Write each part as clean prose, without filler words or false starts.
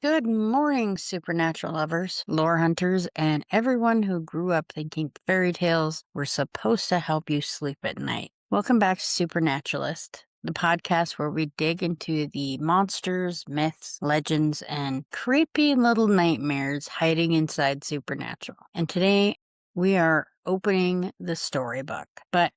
Good morning, supernatural lovers, lore hunters, and everyone who grew up thinking fairy tales were supposed to help you sleep at night. Welcome back to Supernaturalist, the podcast where we dig into the monsters, myths, legends, and creepy little nightmares hiding inside Supernatural. And today we are opening the storybook. But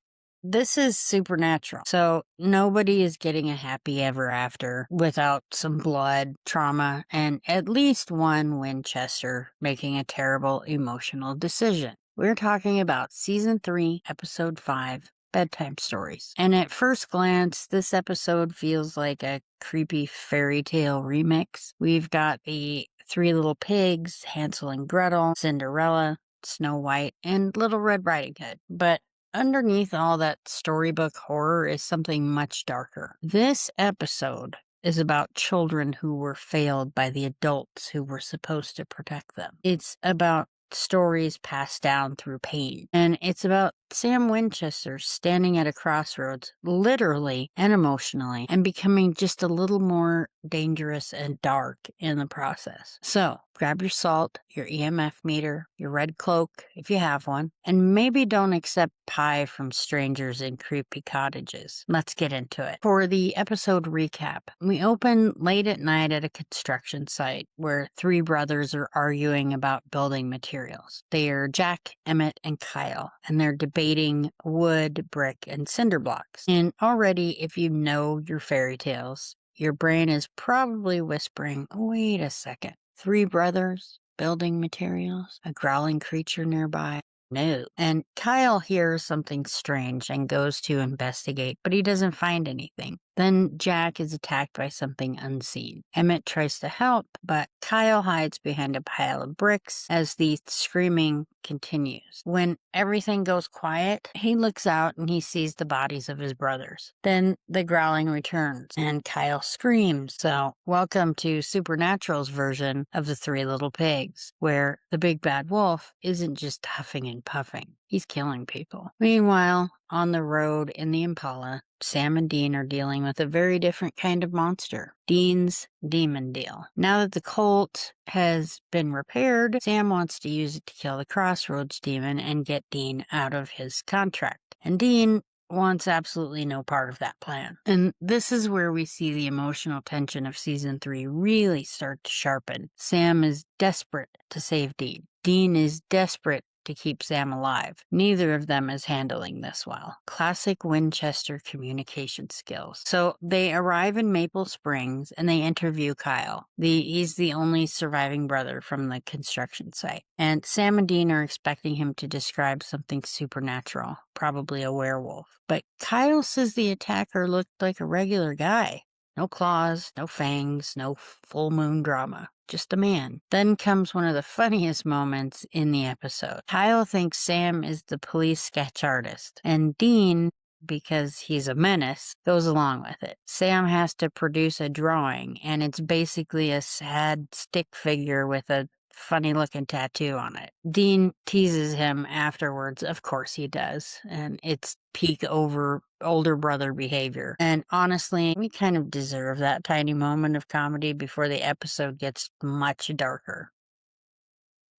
this is supernatural. So nobody is getting a happy ever after without some blood, trauma, and at least one Winchester making a terrible emotional decision. We're talking about season 3, episode 5, Bedtime Stories. And at first glance, this episode feels like a creepy fairy tale remix. We've got the Three Little Pigs, Hansel and Gretel, Cinderella, Snow White, and Little Red Riding Hood. But underneath all that storybook horror is something much darker. This episode is about children who were failed by the adults who were supposed to protect them. It's about stories passed down through pain. And it's about Sam Winchester standing at a crossroads, literally and emotionally, and becoming just a little more dangerous and dark in the process. So grab your salt, your EMF meter, your red cloak, if you have one, and maybe don't accept pie from strangers in creepy cottages. Let's get into it. For the episode recap, we open late at night at a construction site where three brothers are arguing about building materials. They are Jack, Emmett, and Kyle, and they're debating wood, brick, and cinder blocks. And already, if you know your fairy tales, your brain is probably whispering, wait a second. Three brothers, building materials, a growling creature nearby. No. And Kyle hears something strange and goes to investigate, but he doesn't find anything. Then Jack is attacked by something unseen. Emmett tries to help, but Kyle hides behind a pile of bricks as the screaming continues. When everything goes quiet, he looks out and he sees the bodies of his brothers. Then the growling returns and Kyle screams. So welcome to Supernatural's version of the Three Little Pigs, where the big bad wolf isn't just huffing and puffing. He's killing people. Meanwhile, on the road in the Impala, Sam and Dean are dealing with a very different kind of monster, Dean's demon deal. Now that the Colt has been repaired, Sam wants to use it to kill the Crossroads demon and get Dean out of his contract. And Dean wants absolutely no part of that plan. And this is where we see the emotional tension of season 3 really start to sharpen. Sam is desperate to save Dean. Dean is desperate to keep Sam alive. Neither of them is handling this well. Classic Winchester communication skills. So they arrive in Maple Springs and they interview Kyle. He's the only surviving brother from the construction site. And Sam and Dean are expecting him to describe something supernatural, probably a werewolf. But Kyle says the attacker looked like a regular guy. No claws, no fangs, no full moon drama. Just a man. Then comes one of the funniest moments in the episode. Kyle thinks Sam is the police sketch artist, and Dean, because he's a menace, goes along with it. Sam has to produce a drawing, and it's basically a sad stick figure with a funny looking tattoo on it. Dean teases him afterwards. Of course he does. And it's peak over older brother behavior. And honestly, we kind of deserve that tiny moment of comedy before the episode gets much darker.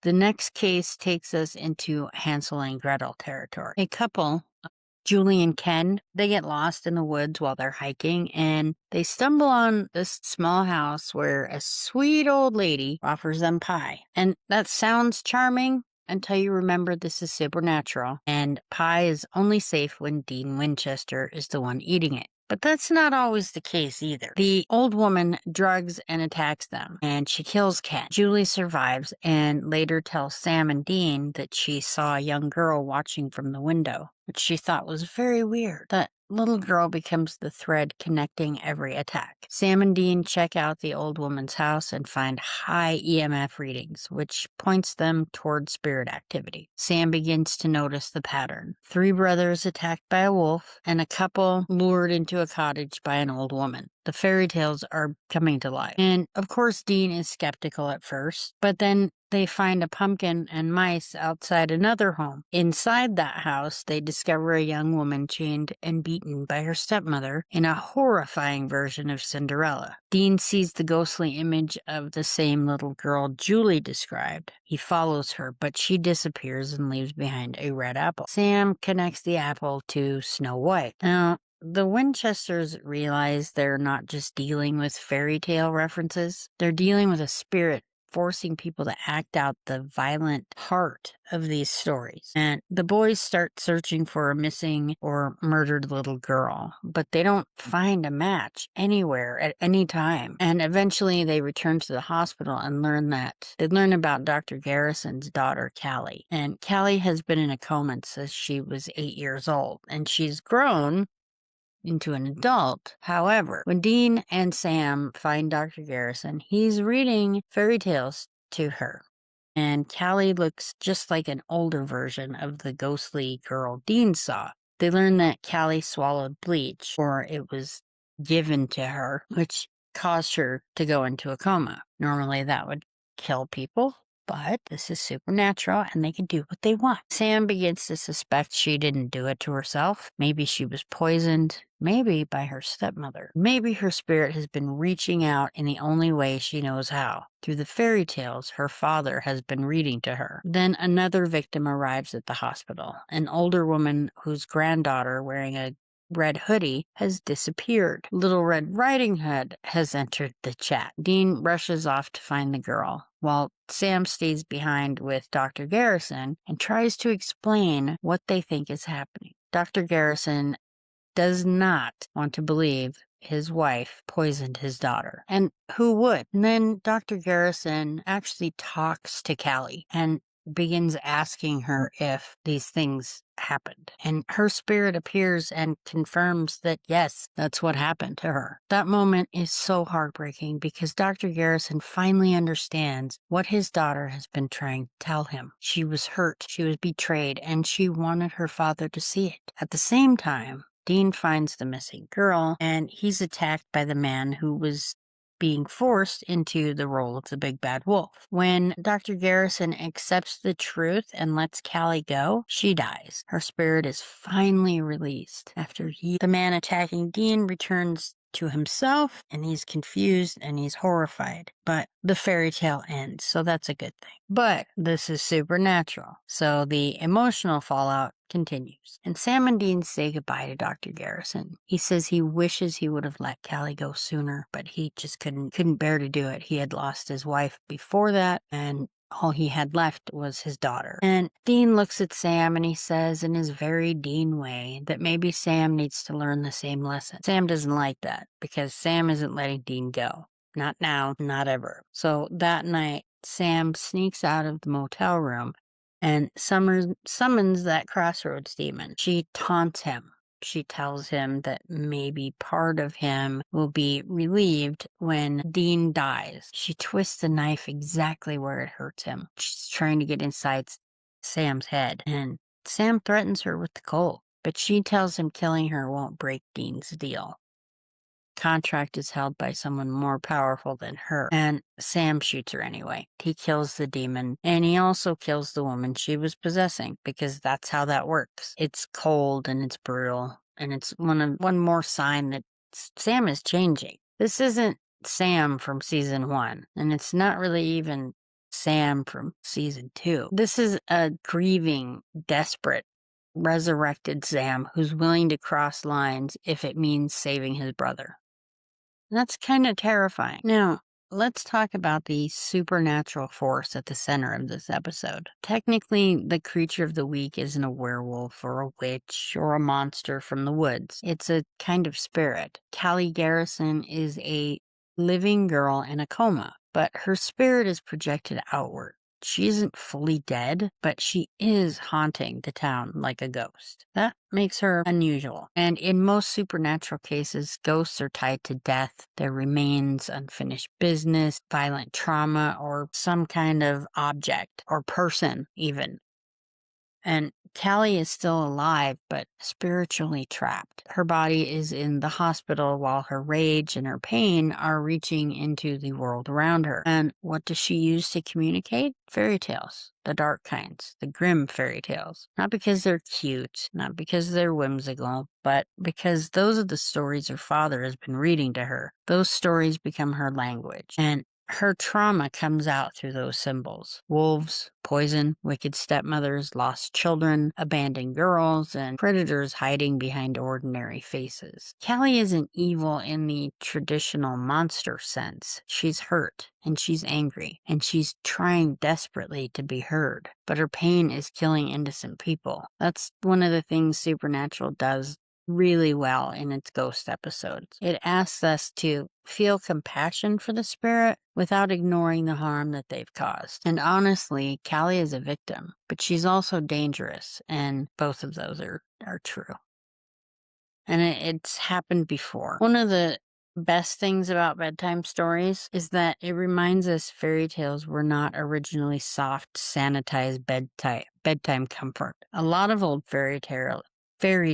The next case takes us into Hansel and Gretel territory. A couple, Julie and Ken, they get lost in the woods while they're hiking, and they stumble on this small house where a sweet old lady offers them pie. And that sounds charming until you remember this is supernatural, and pie is only safe when Dean Winchester is the one eating it. But that's not always the case either. The old woman drugs and attacks them, and she kills Ken. Julie survives and later tells Sam and Dean that she saw a young girl watching from the window, which she thought was very weird. That little girl becomes the thread connecting every attack. Sam and Dean check out the old woman's house and find high EMF readings, which points them toward spirit activity. Sam begins to notice the pattern. Three brothers attacked by a wolf, and a couple lured into a cottage by an old woman. The fairy tales are coming to life. And of course, Dean is skeptical at first, but then they find a pumpkin and mice outside another home. Inside that house, they discover a young woman chained and beaten by her stepmother in a horrifying version of Cinderella. Dean sees the ghostly image of the same little girl Julie described. He follows her, but she disappears and leaves behind a red apple. Sam connects the apple to Snow White. Now, the Winchesters realize they're not just dealing with fairy tale references, they're dealing with a spirit forcing people to act out the violent heart of these stories. And the boys start searching for a missing or murdered little girl, but they don't find a match anywhere at any time. And eventually they return to the hospital and learn about Dr. Garrison's daughter, Callie. And Callie has been in a coma since she was 8 years old, and she's grown into an adult. However, when Dean and Sam find Dr. Garrison, he's reading fairy tales to her. And Callie looks just like an older version of the ghostly girl Dean saw. They learn that Callie swallowed bleach, or it was given to her, which caused her to go into a coma. Normally that would kill people, but this is supernatural and they can do what they want. Sam begins to suspect she didn't do it to herself. Maybe she was poisoned, maybe by her stepmother. Maybe her spirit has been reaching out in the only way she knows how, through the fairy tales her father has been reading to her. Then another victim arrives at the hospital, an older woman whose granddaughter, wearing a red hoodie, has disappeared. Little Red Riding Hood has entered the chat. Dean rushes off to find the girl, while Sam stays behind with Dr. Garrison and tries to explain what they think is happening. Dr. Garrison does not want to believe his wife poisoned his daughter. And who would? And then Dr. Garrison actually talks to Callie and begins asking her if these things happened. And her spirit appears and confirms that yes, that's what happened to her. That moment is so heartbreaking because Dr. Garrison finally understands what his daughter has been trying to tell him. She was hurt, she was betrayed, and she wanted her father to see it. At the same time, Dean finds the missing girl, and he's attacked by the man who was being forced into the role of the big bad wolf. When Dr. Garrison accepts the truth and lets Callie go, she dies. Her spirit is finally released. After the man attacking Dean returns to himself, and he's confused and he's horrified. But the fairy tale ends, so that's a good thing. But this is supernatural, so the emotional fallout continues. And Sam and Dean say goodbye to Dr. Garrison. He says he wishes he would have let Callie go sooner, but he just couldn't bear to do it. He had lost his wife before that, and all he had left was his daughter. And Dean looks at Sam and he says in his very Dean way that maybe Sam needs to learn the same lesson. Sam doesn't like that because Sam isn't letting Dean go. Not now, not ever. So that night, Sam sneaks out of the motel room and summons that crossroads demon. She taunts him. She tells him that maybe part of him will be relieved when Dean dies. She twists the knife exactly where it hurts him. She's trying to get inside Sam's head, and Sam threatens her with the cold, but she tells him killing her won't break Dean's deal. Contract is held by someone more powerful than her, and Sam shoots her anyway. He kills the demon, and he also kills the woman she was possessing, because that's how that works. It's cold and it's brutal, and it's one more sign that Sam is changing. This isn't Sam from season 1, and it's not really even Sam from season 2. This is a grieving, desperate, resurrected Sam who's willing to cross lines if it means saving his brother. That's kind of terrifying. Now, let's talk about the supernatural force at the center of this episode. Technically, the creature of the week isn't a werewolf or a witch or a monster from the woods. It's a kind of spirit. Callie Garrison is a living girl in a coma, but her spirit is projected outward. She isn't fully dead, but she is haunting the town like a ghost. That makes her unusual. And in most supernatural cases, ghosts are tied to death, their remains, unfinished business, violent trauma, or some kind of object or person even. And Callie is still alive, but spiritually trapped. Her body is in the hospital while her rage and her pain are reaching into the world around her. And what does she use to communicate? Fairy tales. The dark kinds, the grim fairy tales. Not because they're cute, not because they're whimsical, but because those are the stories her father has been reading to her. Those stories become her language. And her trauma comes out through those symbols. Wolves, poison, wicked stepmothers, lost children, abandoned girls, and predators hiding behind ordinary faces. Callie isn't evil in the traditional monster sense. She's hurt, and she's angry, and she's trying desperately to be heard. But her pain is killing innocent people. That's one of the things Supernatural does really well in its ghost episodes. It asks us to feel compassion for the spirit without ignoring the harm that they've caused. And honestly, Callie is a victim, but she's also dangerous, and both of those are true. And it's happened before. One of the best things about bedtime stories is that it reminds us fairy tales were not originally soft, sanitized bedtime comfort. A lot of old fairy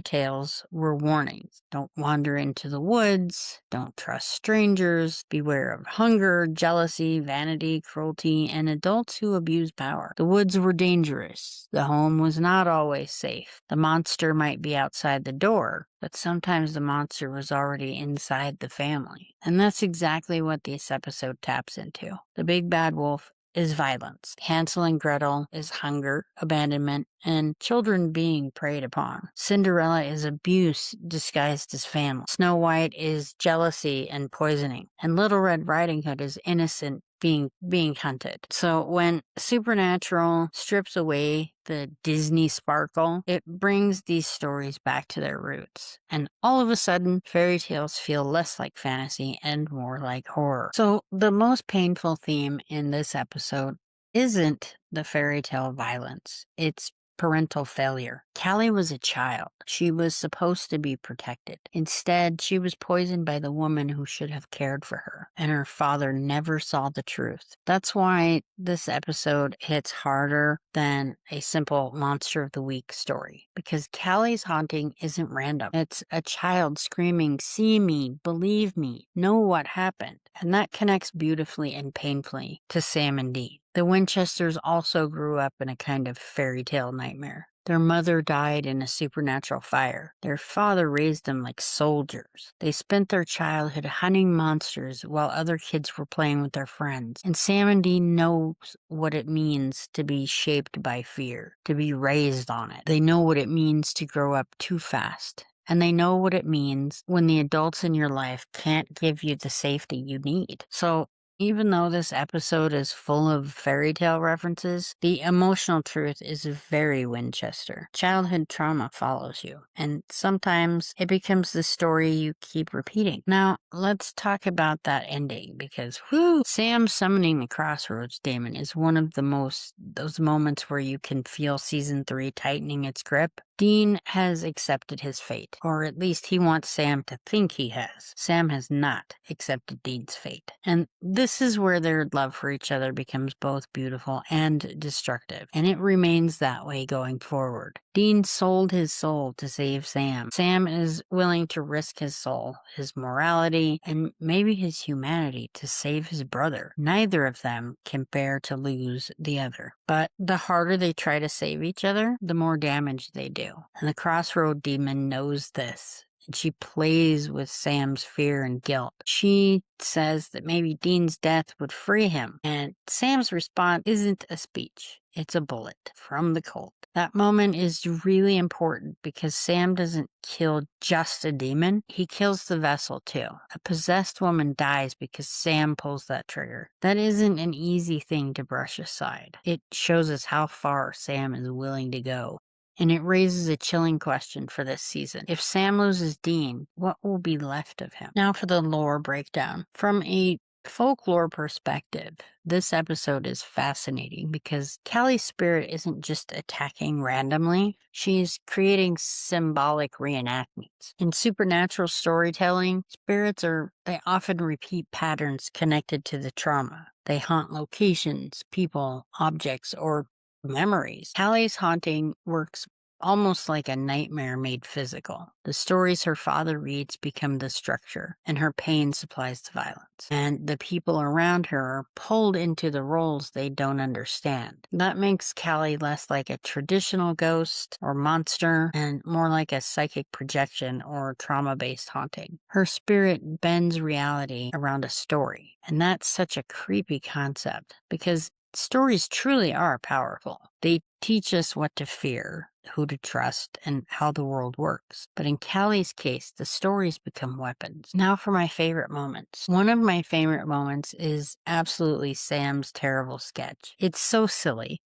tales were warnings. Don't wander into the woods. Don't trust strangers. Beware of hunger, jealousy, vanity, cruelty, and adults who abuse power. The woods were dangerous. The home was not always safe. The monster might be outside the door, but sometimes the monster was already inside the family. And that's exactly what this episode taps into. The big bad wolf is violence. Hansel and Gretel is hunger, abandonment, and children being preyed upon. Cinderella is abuse disguised as family. Snow White is jealousy and poisoning. And Little Red Riding Hood is innocent being hunted. So when Supernatural strips away the Disney sparkle, it brings these stories back to their roots. And all of a sudden, fairy tales feel less like fantasy and more like horror. So the most painful theme in this episode isn't the fairy tale violence. It's parental failure. Callie was a child. She was supposed to be protected. Instead, she was poisoned by the woman who should have cared for her, and her father never saw the truth. That's why this episode hits harder than a simple Monster of the Week story, because Callie's haunting isn't random. It's a child screaming, "See me, believe me, know what happened." And that connects beautifully and painfully to Sam and Dean. The Winchesters also grew up in a kind of fairy tale nightmare. Their mother died in a supernatural fire. Their father raised them like soldiers. They spent their childhood hunting monsters while other kids were playing with their friends. And Sam and Dean knows what it means to be shaped by fear, to be raised on it. They know what it means to grow up too fast. And they know what it means when the adults in your life can't give you the safety you need. So even though this episode is full of fairy tale references, the emotional truth is very Winchester. Childhood trauma follows you, and sometimes it becomes the story you keep repeating. Now, let's talk about that ending, because Sam summoning the Crossroads Demon is one of those moments where you can feel season 3 tightening its grip. Dean has accepted his fate, or at least he wants Sam to think he has. Sam has not accepted Dean's fate. And this is where their love for each other becomes both beautiful and destructive, and it remains that way going forward. Dean sold his soul to save Sam. Sam is willing to risk his soul, his morality, and maybe his humanity to save his brother. Neither of them can bear to lose the other. But the harder they try to save each other, the more damage they do. And the Crossroad Demon knows this. And she plays with Sam's fear and guilt. She says that maybe Dean's death would free him. And Sam's response isn't a speech. It's a bullet from the Colt. That moment is really important because Sam doesn't kill just a demon. He kills the vessel too. A possessed woman dies because Sam pulls that trigger. That isn't an easy thing to brush aside. It shows us how far Sam is willing to go. And it raises a chilling question for this season. If Sam loses Dean, what will be left of him? Now for the lore breakdown. From a folklore perspective, this episode is fascinating because Callie's spirit isn't just attacking randomly, she's creating symbolic reenactments. In supernatural storytelling, they often repeat patterns connected to the trauma. They haunt locations, people, objects, or memories. Callie's haunting works almost like a nightmare made physical. The stories her father reads become the structure, and her pain supplies the violence. And the people around her are pulled into the roles they don't understand. That makes Callie less like a traditional ghost or monster and more like a psychic projection or trauma-based haunting. Her spirit bends reality around a story, and that's such a creepy concept because stories truly are powerful. They teach us what to fear, who to trust, and how the world works. But in Callie's case, the stories become weapons. Now for my favorite moments. One of my favorite moments is absolutely Sam's terrible sketch. It's so silly,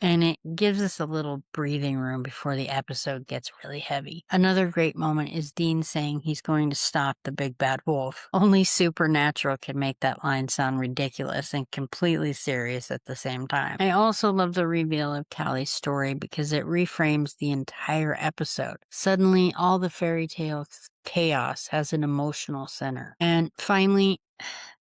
and it gives us a little breathing room before the episode gets really heavy. Another great moment is Dean saying he's going to stop the big bad wolf. Only Supernatural can make that line sound ridiculous and completely serious at the same time. I also love the reveal of Callie's story because it reframes the entire episode. Suddenly, all the fairy tale chaos has an emotional center. And finally,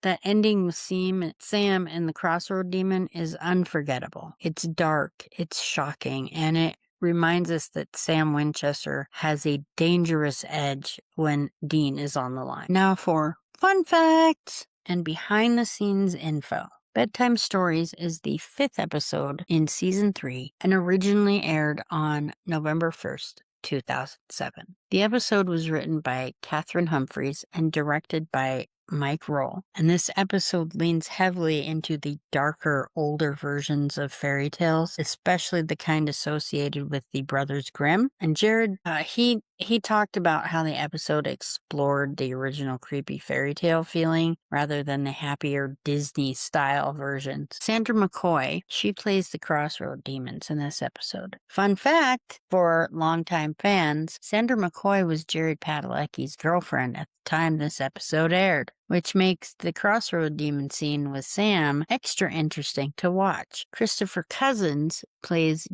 that ending with Sam and the Crossroad Demon is unforgettable. It's dark, it's shocking, and it reminds us that Sam Winchester has a dangerous edge when Dean is on the line. Now for fun facts and behind the scenes info. Bedtime Stories is the 5th episode in season 3 and originally aired on November 1st, 2007. The episode was written by Catherine Humphreys and directed by Mike Roll, and this episode leans heavily into the darker, older versions of fairy tales, especially the kind associated with the Brothers Grimm. And Jared, he talked about how the episode explored the original creepy fairy tale feeling rather than the happier Disney-style versions. Sandra McCoy, she plays the Crossroad Demons in this episode. Fun fact for longtime fans, Sandra McCoy was Jared Padalecki's girlfriend at the time this episode aired, which makes the Crossroad Demon scene with Sam extra interesting to watch. Christopher Cousins plays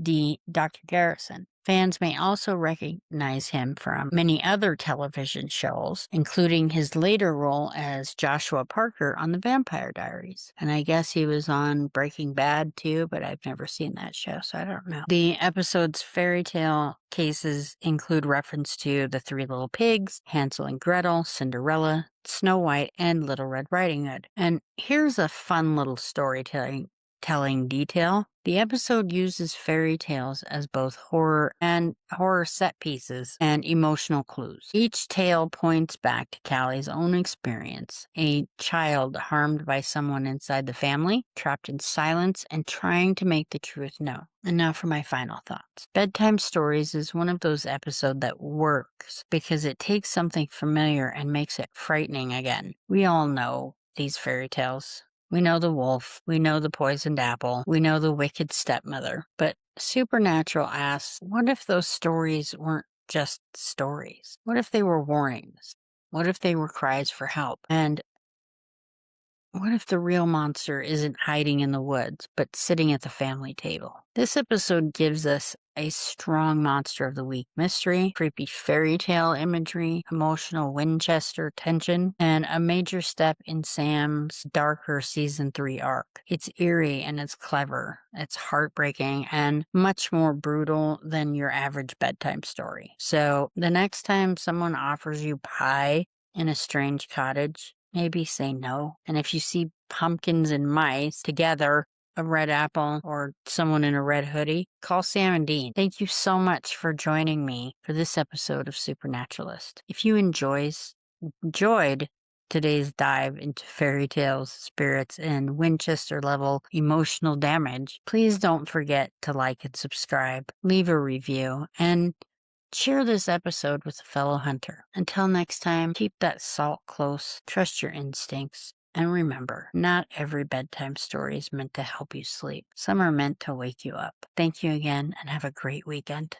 Dr. Garrison. Fans may also recognize him from many other television shows, including his later role as Joshua Parker on The Vampire Diaries. And I guess he was on Breaking Bad too, but I've never seen that show, so I don't know. The episode's fairy tale cases include reference to the Three Little Pigs, Hansel and Gretel, Cinderella, Snow White, and Little Red Riding Hood. And here's a fun little storytelling detail. The episode uses fairy tales as both horror set pieces and emotional clues. Each tale points back to Callie's own experience, a child harmed by someone inside the family, trapped in silence, and trying to make the truth known. And now for my final thoughts. Bedtime Stories is one of those episodes that works because it takes something familiar and makes it frightening again. We all know these fairy tales. We know the wolf, we know the poisoned apple, we know the wicked stepmother. But Supernatural asks, what if those stories weren't just stories? What if they were warnings? What if they were cries for help? And what if the real monster isn't hiding in the woods, but sitting at the family table? This episode gives us a strong Monster of the Week mystery, creepy fairy tale imagery, emotional Winchester tension, and a major step in Sam's darker season 3 arc. It's eerie and it's clever, it's heartbreaking, and much more brutal than your average bedtime story. So the next time someone offers you pie in a strange cottage, maybe say no. And if you see pumpkins and mice together, a red apple, or someone in a red hoodie, call Sam and Dean. Thank you so much for joining me for this episode of Supernaturalist. If you enjoyed today's dive into fairy tales, spirits, and Winchester level emotional damage, please don't forget to like and subscribe, leave a review, and share this episode with a fellow hunter. Until next time, keep that salt close, trust your instincts, and remember, not every bedtime story is meant to help you sleep. Some are meant to wake you up. Thank you again, and have a great weekend.